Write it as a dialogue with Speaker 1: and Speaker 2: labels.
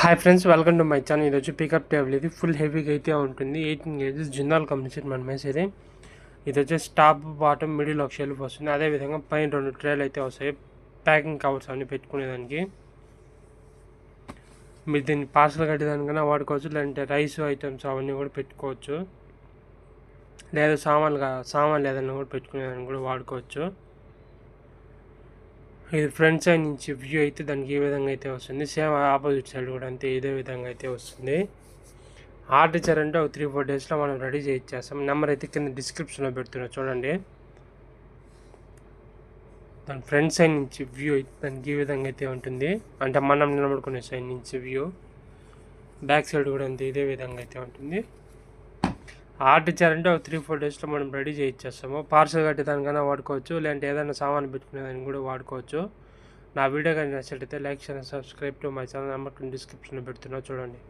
Speaker 1: Hi friends, welcome to my channel. ఈరోజు pickup table ఇది full హెవీగా అయితే ఉంటుంది. 18 కేజీస్ జిందాల్ కంపెనీ మనం వేసేది. ఇది వచ్చేసి టాప్ బాటమ్ మిడిల్ ఒక షెల్ఫ్ వస్తుంది. అదేవిధంగా పైన 2 ట్రేలు అయితే వస్తాయి, ప్యాకింగ్ కవర్స్ అన్ని పెట్టుకునేదానికి. మీరు దీన్ని పార్సల్ కట్టేదానికైనా వాడుకోవచ్చు, లేదంటే రైస్ ఐటమ్స్ అవన్నీ కూడా పెట్టుకోవచ్చు, లేదా సామాన్లు ఏదైనా కూడా పెట్టుకునేదానికి కూడా వాడుకోవచ్చు. ఇది ఫ్రంట్ సైడ్ నుంచి వ్యూ అయితే దానికి ఈ విధంగా అయితే వస్తుంది. సేమ్ ఆపోజిట్ సైడ్ కూడా అంతే ఇదే విధంగా అయితే వస్తుంది. ఆర్డర్ ఇచ్చారంటే ఒక 3-4 డేస్లో మనం రెడీ చేయించేస్తాం. నెంబర్ అయితే కింద డిస్క్రిప్షన్లో పెడుతున్నా చూడండి. దాని ఫ్రంట్ సైడ్ నుంచి వ్యూ అయితే దానికి ఈ విధంగా అయితే ఉంటుంది, అంటే మనం నిలబడుకునే సైడ్ నుంచి వ్యూ. బ్యాక్ సైడ్ కూడా అంతే ఇదే విధంగా అయితే ఉంటుంది. ఆర్డర్ ఇచ్చారంటే ఒక 3-4 డేస్లో మనం రెడీ చేయించేస్తాము. పార్సల్ కట్టేదానికైనా వాడుకోవచ్చు, లేదంటే ఏదైనా సామాన్ పెట్టుకునేదానికి కూడా వాడుకోవచ్చు. నా వీడియో కానీ నచ్చినట్లయితే like, share, subscribe to my channel. Number డిస్క్రిప్షన్లో పెడుతున్నా చూడండి.